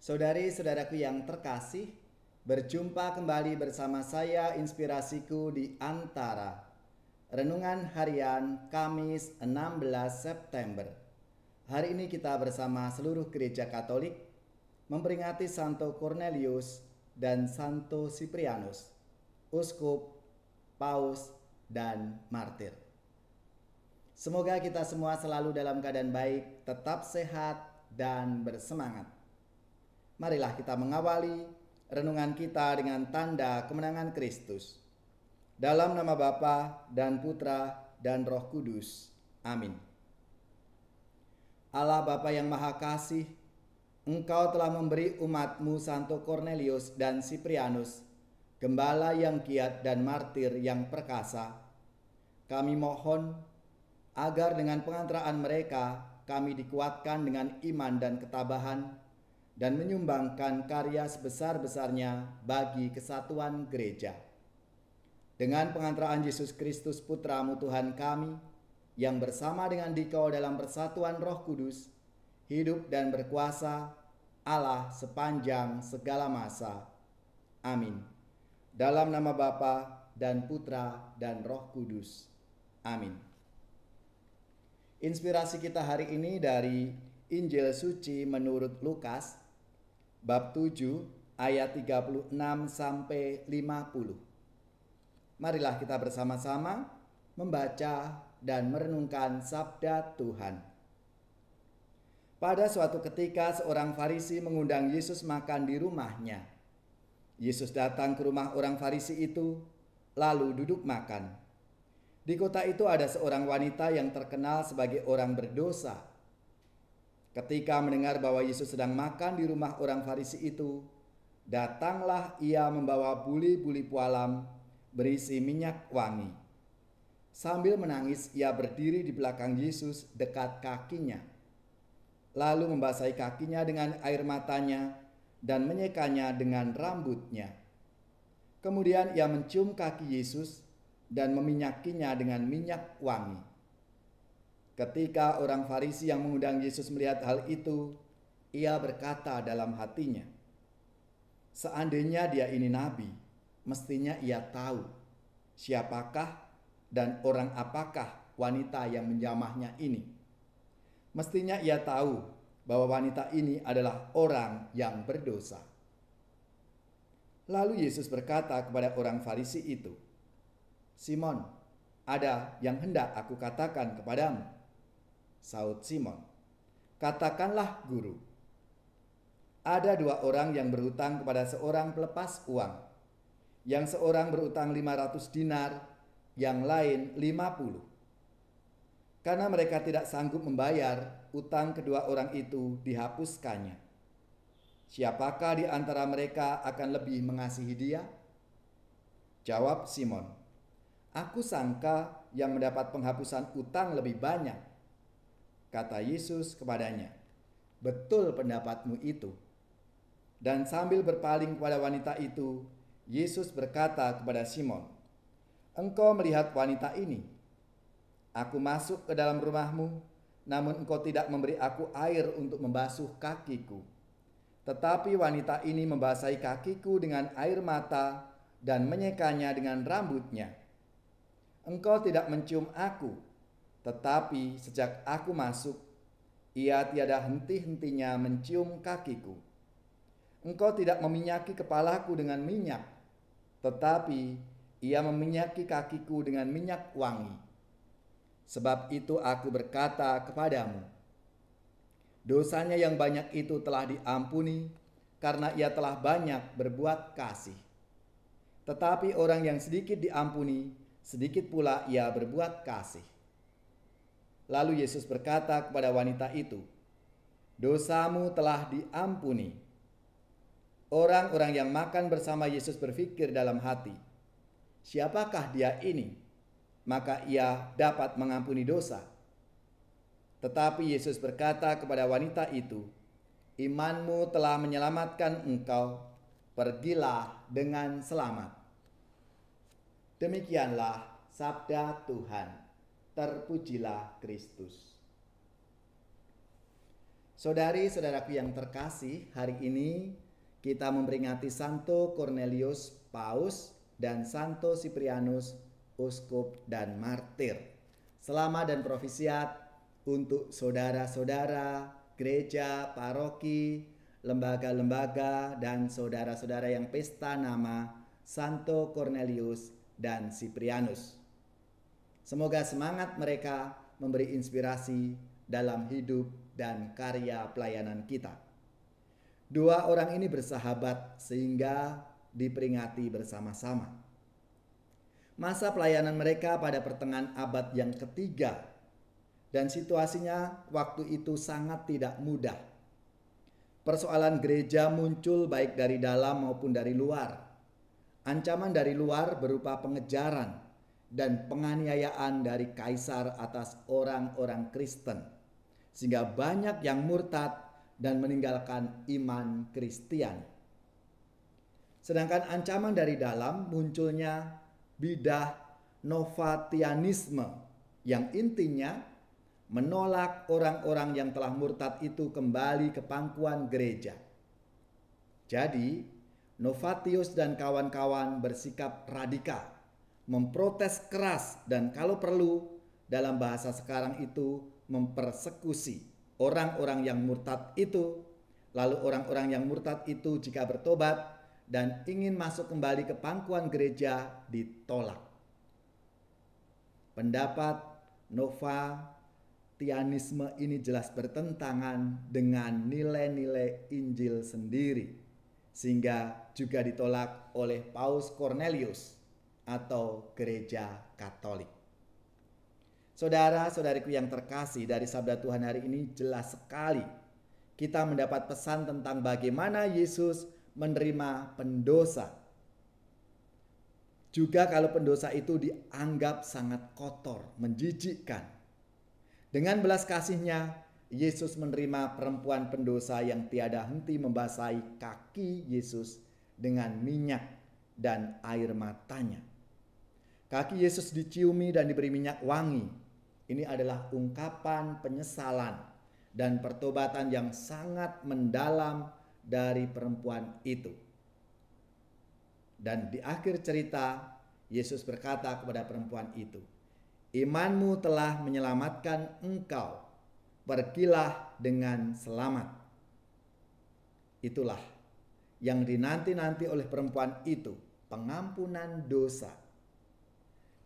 Saudari-saudaraku yang terkasih, berjumpa kembali bersama saya Inspirasiku di Antara. Renungan harian Kamis 16 September. Hari ini kita bersama seluruh gereja Katolik memperingati Santo Cornelius dan Santo Siprianus, uskup, paus, dan martir. Semoga kita semua selalu dalam keadaan baik, tetap sehat, dan bersemangat. Marilah kita mengawali renungan kita dengan tanda kemenangan Kristus. Dalam nama Bapa dan Putra dan Roh Kudus. Amin. Allah Bapa yang Maha Kasih, Engkau telah memberi umat-Mu Santo Cornelius dan Siprianus, gembala yang giat dan martir yang perkasa. Kami mohon agar dengan pengantaraan mereka kami dikuatkan dengan iman dan ketabahan, dan menyumbangkan karya sebesar-besarnya bagi kesatuan gereja. Dengan pengantaraan Yesus Kristus Putra-Mu Tuhan kami, yang bersama dengan Dikau dalam persatuan Roh Kudus, hidup dan berkuasa Allah sepanjang segala masa. Amin. Dalam nama Bapa dan Putra dan Roh Kudus. Amin. Inspirasi kita hari ini dari Injil Suci menurut Lukas, bab 7 ayat 36 sampai 50. Marilah kita bersama-sama membaca dan merenungkan sabda Tuhan. Pada suatu ketika seorang Farisi mengundang Yesus makan di rumahnya. Yesus datang ke rumah orang Farisi itu, lalu duduk makan. Di kota itu ada seorang wanita yang terkenal sebagai orang berdosa. Ketika mendengar bahwa Yesus sedang makan di rumah orang Farisi itu, datanglah ia membawa buli-buli pualam berisi minyak wangi. Sambil menangis, ia berdiri di belakang Yesus dekat kakinya, lalu membasahi kakinya dengan air matanya dan menyekanya dengan rambutnya. Kemudian ia mencium kaki Yesus dan meminyakinya dengan minyak wangi. Ketika orang Farisi yang mengundang Yesus melihat hal itu, ia berkata dalam hatinya, "Seandainya dia ini nabi, mestinya ia tahu siapakah dan orang apakah wanita yang menjamahnya ini. Mestinya ia tahu bahwa wanita ini adalah orang yang berdosa." Lalu Yesus berkata kepada orang Farisi itu, "Simon, ada yang hendak aku katakan kepadamu." Saud Simon, "Katakanlah, Guru." Ada dua orang yang berhutang kepada seorang pelepas uang. Yang seorang berhutang 500 dinar, yang lain 50. Karena mereka tidak sanggup membayar, utang kedua orang itu dihapuskannya. Siapakah di antara mereka akan lebih mengasihi dia? Jawab Simon, "Aku sangka yang mendapat penghapusan utang lebih banyak." Kata Yesus kepadanya, "Betul pendapatmu itu." Dan sambil berpaling kepada wanita itu, Yesus berkata kepada Simon, "Engkau melihat wanita ini? Aku masuk ke dalam rumahmu, namun engkau tidak memberi aku air untuk membasuh kakiku. Tetapi wanita ini membasahi kakiku dengan air mata dan menyekanya dengan rambutnya. Engkau tidak mencium aku, tetapi sejak aku masuk, ia tiada henti-hentinya mencium kakiku. Engkau tidak meminyaki kepalaku dengan minyak, tetapi ia meminyaki kakiku dengan minyak wangi. Sebab itu aku berkata kepadamu, dosanya yang banyak itu telah diampuni, karena ia telah banyak berbuat kasih. Tetapi orang yang sedikit diampuni, sedikit pula ia berbuat kasih." Lalu Yesus berkata kepada wanita itu, "Dosamu telah diampuni." Orang-orang yang makan bersama Yesus berpikir dalam hati, "Siapakah dia ini? Maka ia dapat mengampuni dosa." Tetapi Yesus berkata kepada wanita itu, "Imanmu telah menyelamatkan engkau. Pergilah dengan selamat." Demikianlah sabda Tuhan. Terpujilah Kristus. Saudari-saudaraku yang terkasih, hari ini kita memperingati Santo Cornelius Paus dan Santo Siprianus Uskup dan Martir. Selamat dan profisiat untuk saudara-saudara, gereja, paroki, lembaga-lembaga, dan saudara-saudara yang pesta nama Santo Cornelius dan Siprianus. Semoga semangat mereka memberi inspirasi dalam hidup dan karya pelayanan kita. Dua orang ini bersahabat sehingga diperingati bersama-sama. Masa pelayanan mereka pada pertengahan abad yang ketiga, dan situasinya waktu itu sangat tidak mudah. Persoalan gereja muncul baik dari dalam maupun dari luar. Ancaman dari luar berupa pengejaran dan penganiayaan dari kaisar atas orang-orang Kristen, sehingga banyak yang murtad dan meninggalkan iman Kristiani. Sedangkan ancaman dari dalam munculnya bidah Novatianisme yang intinya menolak orang-orang yang telah murtad itu kembali ke pangkuan gereja. Jadi, Novatius dan kawan-kawan bersikap radikal, memprotes keras, dan kalau perlu dalam bahasa sekarang itu mempersekusi orang-orang yang murtad itu. Lalu orang-orang yang murtad itu jika bertobat dan ingin masuk kembali ke pangkuan gereja ditolak. Pendapat Novatianisme ini jelas bertentangan dengan nilai-nilai Injil sendiri, sehingga juga ditolak oleh Paus Cornelius atau Gereja Katolik. Saudara-saudariku yang terkasih, dari sabda Tuhan hari ini jelas sekali kita mendapat pesan tentang bagaimana Yesus menerima pendosa. Juga kalau pendosa itu dianggap sangat kotor, menjijikkan. Dengan belas kasihnya, Yesus menerima perempuan pendosa yang tiada henti membasahi kaki Yesus dengan minyak dan air matanya. Kaki Yesus diciumi dan diberi minyak wangi. Ini adalah ungkapan penyesalan dan pertobatan yang sangat mendalam dari perempuan itu. Dan di akhir cerita, Yesus berkata kepada perempuan itu, "Imanmu telah menyelamatkan engkau, pergilah dengan selamat." Itulah yang dinanti-nanti oleh perempuan itu, pengampunan dosa,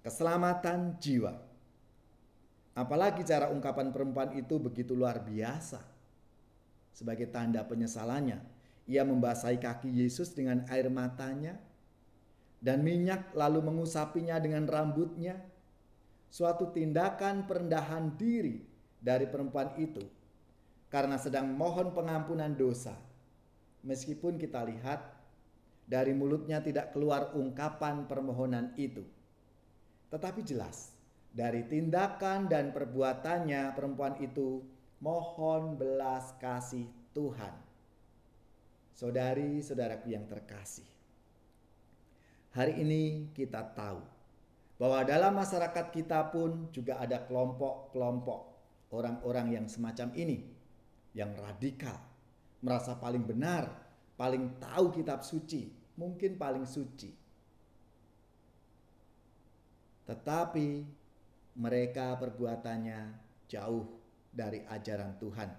keselamatan jiwa. Apalagi cara ungkapan perempuan itu begitu luar biasa. Sebagai tanda penyesalannya, ia membasahi kaki Yesus dengan air matanya dan minyak, lalu mengusapinya dengan rambutnya. Suatu tindakan perendahan diri dari perempuan itu karena sedang mohon pengampunan dosa. Meskipun kita lihat dari mulutnya tidak keluar ungkapan permohonan itu, tetapi jelas dari tindakan dan perbuatannya perempuan itu mohon belas kasih Tuhan. Saudari-saudaraku yang terkasih, hari ini kita tahu bahwa dalam masyarakat kita pun juga ada kelompok-kelompok orang-orang yang semacam ini, yang radikal, merasa paling benar, paling tahu kitab suci, mungkin paling suci. Tetapi mereka perbuatannya jauh dari ajaran Tuhan.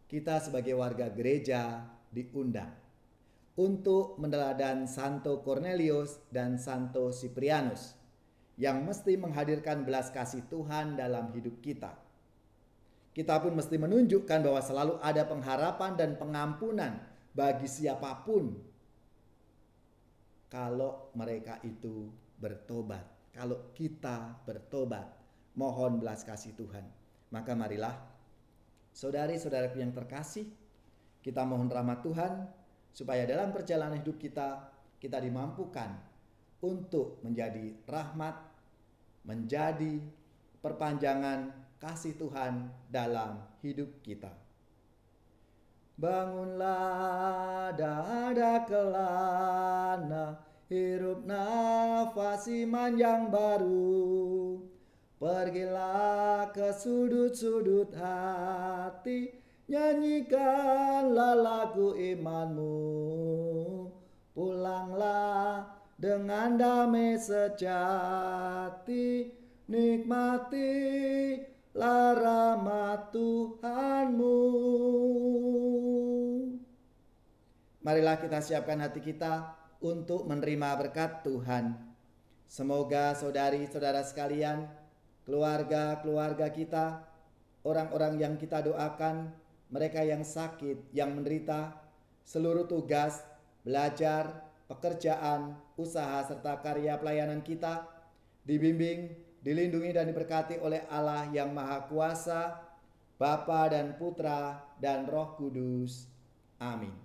Kita sebagai warga gereja diundang untuk meneladani Santo Cornelius dan Santo Siprianus yang mesti menghadirkan belas kasih Tuhan dalam hidup kita. Kita pun mesti menunjukkan bahwa selalu ada pengharapan dan pengampunan bagi siapapun kalau mereka itu bertobat. Kalau kita bertobat, mohon belas kasih Tuhan. Maka marilah, saudari-saudaraku yang terkasih, kita mohon rahmat Tuhan, supaya dalam perjalanan hidup kita dimampukan untuk menjadi rahmat, menjadi perpanjangan kasih Tuhan dalam hidup kita. Bangunlah dada kelana, hirup nafas iman yang baru, Pergilah ke sudut-sudut hati, nyanyikanlah lagu imanmu. Pulanglah dengan damai sejati, nikmatilah rahmat Tuhanmu. Marilah kita siapkan hati kita untuk menerima berkat Tuhan. Semoga saudari-saudara sekalian, keluarga-keluarga kita, orang-orang yang kita doakan, mereka yang sakit, yang menderita, seluruh tugas, belajar, pekerjaan, usaha, serta karya pelayanan kita, dibimbing, dilindungi dan diberkati oleh Allah yang Maha Kuasa, Bapa dan Putra dan Roh Kudus. Amin.